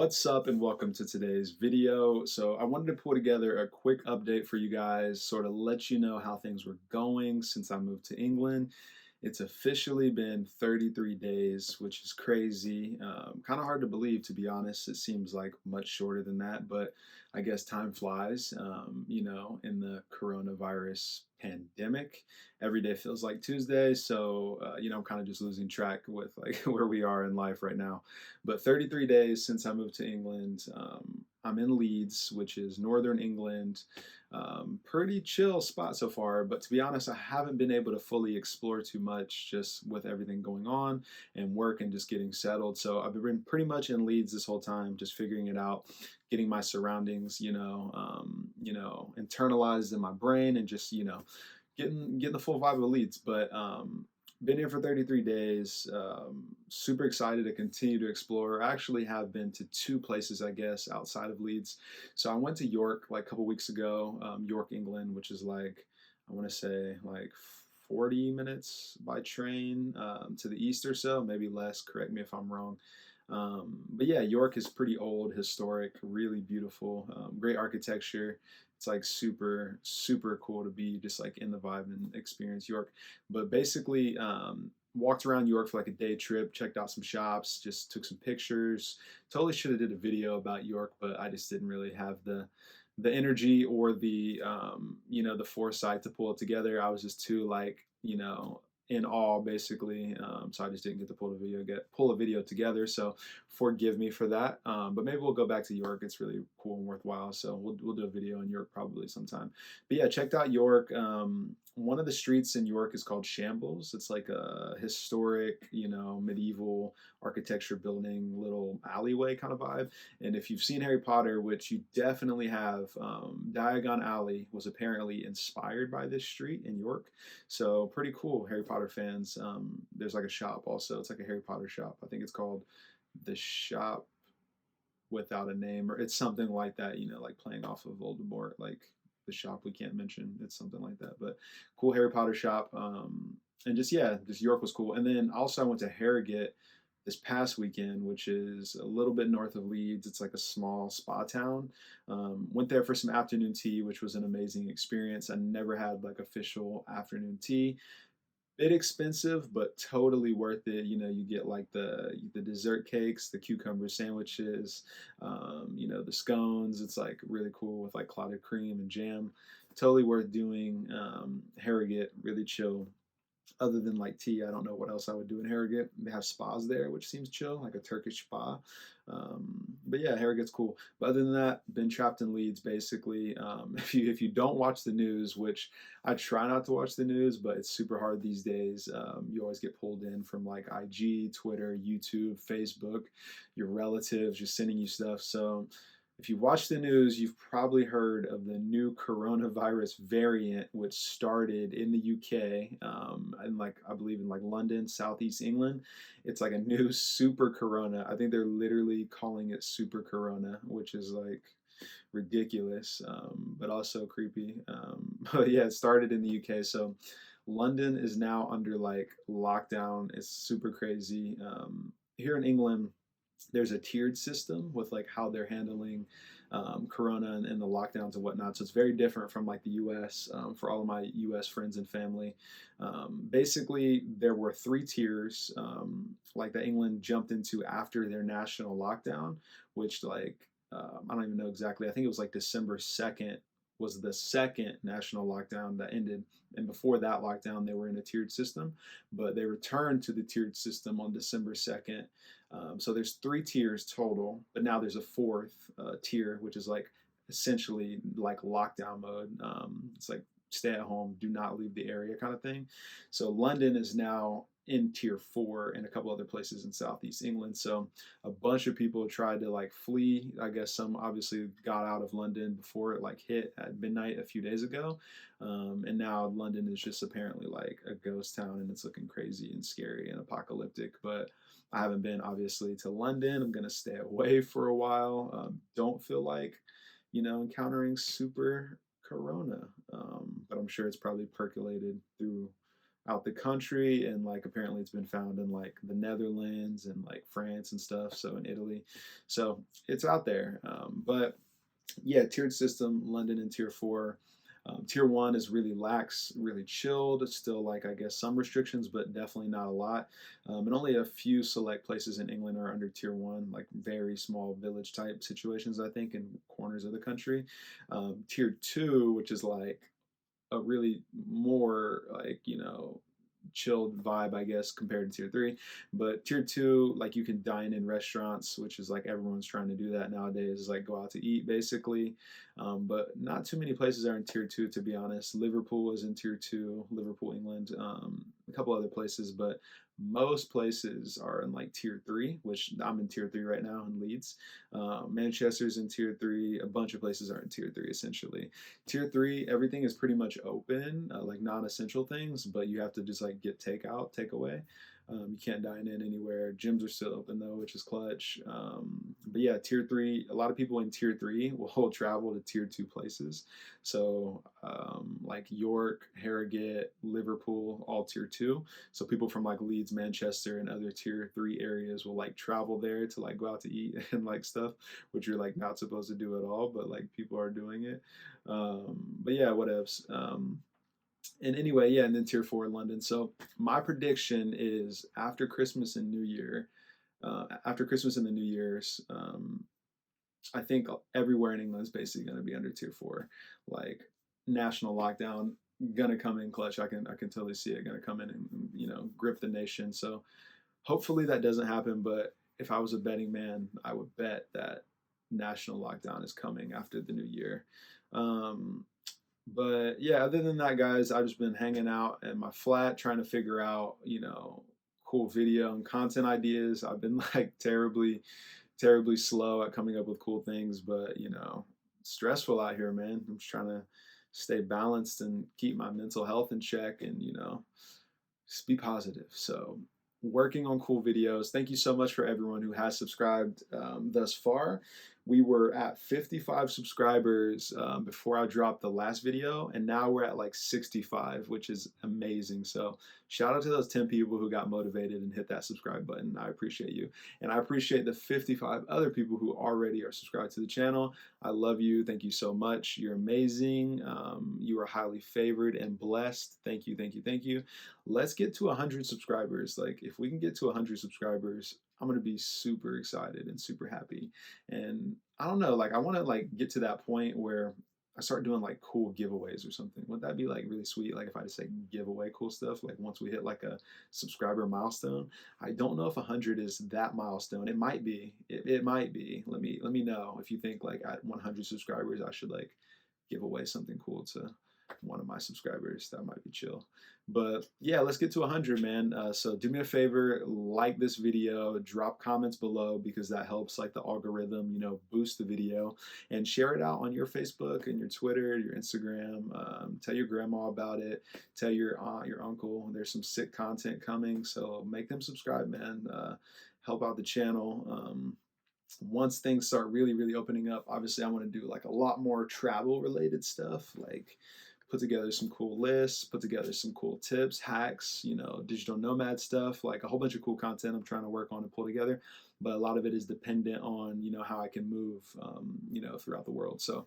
What's up and welcome to today's video. So I wanted to pull together a quick update for you guys, sort of let you know how things were going since I moved to England. It's officially been 33 days, which is crazy. Kind of hard to believe, to be honest. It seems like much shorter than that, but I guess time flies. In the coronavirus pandemic, every day feels like Tuesday. So, I'm kind of just losing track with like where we are in life right now. But 33 days since I moved to England. I'm in Leeds, which is northern England. Pretty chill spot so far, but to be honest, I haven't been able to fully explore too much just with everything going on and work and just getting settled. So I've been pretty much in Leeds this whole time, just figuring it out, getting my surroundings, internalized in my brain and just, getting the full vibe of Leeds. But been here for 33 days. Super excited to continue to explore. I actually have been to two places, I guess, outside of Leeds. So I went to York like a couple weeks ago, York, England, which is like, I want to say like 40 minutes by train to the east or so, maybe less. Correct me if I'm wrong. But yeah, York is pretty old, historic, really beautiful, great architecture. It's like super, super cool to be just like in the vibe and experience York. But basically, walked around York for like a day trip, checked out some shops, just took some pictures. Totally should have did a video about York, but I just didn't really have the energy or the foresight to pull it together. I was just too like in awe basically. So I just didn't get to pull a video together. So forgive me for that. But maybe we'll go back to York. It's really cool and worthwhile. So we'll do a video in York probably sometime. But yeah, checked out York. One of the streets in York is called Shambles. It's like a historic, medieval architecture building, little alleyway kind of vibe. And if you've seen Harry Potter, which you definitely have, Diagon Alley was apparently inspired by this street in York. So pretty cool, Harry Potter fans. There's like a shop also. It's like a Harry Potter shop. I think it's called the Shop Without a Name, or it's something like that. Like playing off of Voldemort, like the shop we can't mention. It's something like that. But cool Harry Potter shop. And just yeah, just York was cool. And then also I went to Harrogate this past weekend, which is a little bit north of Leeds. It's like a small spa town. Went there for some afternoon tea, which was an amazing experience. I never had like official afternoon tea. Bit expensive, but totally worth it. You get like the dessert cakes, the cucumber sandwiches, the scones. It's like really cool with like clotted cream and jam. Totally worth doing. Harrogate, really chill. Other than like tea, I don't know what else I would do in Harrogate. They have spas there, which seems chill, like a Turkish spa. But yeah, Harrogate's cool. But other than that, been trapped in Leeds basically. If you don't watch the news, which I try not to watch the news, but it's super hard these days. You always get pulled in from like IG, Twitter, YouTube, Facebook, your relatives just sending you stuff. So if you watch the news, you've probably heard of the new coronavirus variant, which started in the UK, and like I believe in like London, Southeast England. It's like a new super corona. I think they're literally calling it super corona, which is like ridiculous, but also creepy. But yeah, it started in the UK. So London is now under like lockdown. It's super crazy. Here in England, there's a tiered system with like how they're handling corona and the lockdowns and whatnot. So it's very different from like the US. For all of my US friends and family, basically there were three tiers, like that England jumped into after their national lockdown, which like I don't even know exactly. I think it was like December 2nd was the second national lockdown that ended. And before that lockdown, they were in a tiered system, but they returned to the tiered system on December 2nd. So there's three tiers total, but now there's a fourth tier, which is like essentially like lockdown mode. It's like stay at home, do not leave the area kind of thing. So London is now in tier four and a couple other places in Southeast England. So a bunch of people tried to like flee. I guess some obviously got out of London before it like hit at midnight a few days ago. And now London is just apparently like a ghost town and it's looking crazy and scary and apocalyptic. But I haven't been obviously to London. I'm going to stay away for a while. Don't feel like, encountering super corona. But I'm sure it's probably percolated through out the country, and like apparently it's been found in like the Netherlands and like France and stuff, so in Italy. So it's out there. But yeah, tiered system, London in tier four. Tier one is really lax, really chilled. It's still like, I guess, some restrictions, but definitely not a lot. And only a few select places in England are under tier one, like very small village type situations, I think, in corners of the country. Tier two, which is like a really more like, chilled vibe, I guess, compared to tier three. But tier two, like you can dine in restaurants, which is like everyone's trying to do that nowadays, like go out to eat basically. But not too many places are in tier two, to be honest. Liverpool is in tier two, Liverpool, England, a couple other places, but most places are in like tier three, which I'm in tier three right now in Leeds. Manchester's in tier three. A bunch of places are in tier three essentially. Tier three, everything is pretty much open, like non-essential things, but you have to just like get takeout, takeaway. You can't dine in anywhere. Gyms are still open though, which is clutch. But yeah, tier three, a lot of people in tier three will travel to tier two places. So like York, Harrogate, Liverpool, all tier two. So people from like Leeds, Manchester, and other tier three areas will like travel there to like go out to eat and like stuff, which you're like not supposed to do at all, but like people are doing it. But yeah, what else? And anyway, yeah, and then tier four in London. So my prediction is after Christmas and New Year, after Christmas and the New Year's, I think everywhere in England is basically going to be under tier four. Like national lockdown gonna come in clutch. I can totally see it gonna come in and grip the nation. So hopefully that doesn't happen. But if I was a betting man, I would bet that national lockdown is coming after the new year. Um, but yeah, other than that, guys, I've just been hanging out in my flat trying to figure out, cool video and content ideas. I've been like terribly slow at coming up with cool things, but stressful out here, man. I'm just trying to stay balanced and keep my mental health in check and, just be positive. So, working on cool videos. Thank you so much for everyone who has subscribed thus far. We were at 55 subscribers before I dropped the last video, and now we're at like 65, which is amazing. So, shout out to those 10 people who got motivated and hit that subscribe button. I appreciate you. And I appreciate the 55 other people who already are subscribed to the channel. I love you. Thank you so much. You're amazing. You are highly favored and blessed. Thank you, thank you, thank you. Let's get to 100 subscribers. Like, if we can get to 100 subscribers, I'm going to be super excited and super happy. And I don't know, like, I want to like get to that point where I start doing like cool giveaways or something. Would that be like really sweet? Like if I just like give away cool stuff, like once we hit like a subscriber milestone. I don't know if 100 is that milestone. It might be. It might be. Let me know if you think like at 100 subscribers I should like give away something cool to one of my subscribers. That might be chill. But yeah, let's get to 100, man. So do me a favor, like this video, drop comments below because that helps like the algorithm, boost the video, and share it out on your Facebook and your Twitter, your Instagram. Tell your grandma about it. Tell your aunt, your uncle. There's some sick content coming, so make them subscribe, man. Help out the channel. Once things start really opening up, obviously I want to do like a lot more travel related stuff, like put together some cool lists, put together some cool tips, hacks, digital nomad stuff, like a whole bunch of cool content I'm trying to work on and pull together. But a lot of it is dependent on, how I can move, throughout the world. So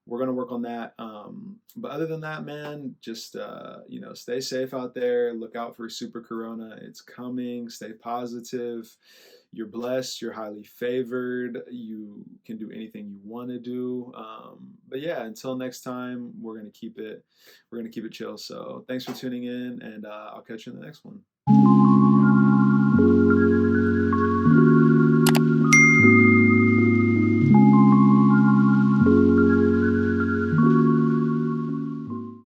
we're going to work on that. But other than that, man, just, stay safe out there. Look out for Super Corona. It's coming. Stay positive. You're blessed. You're highly favored. You can do anything you want to do. But yeah, until next time, we're gonna keep it chill. So thanks for tuning in, and I'll catch you in the next one.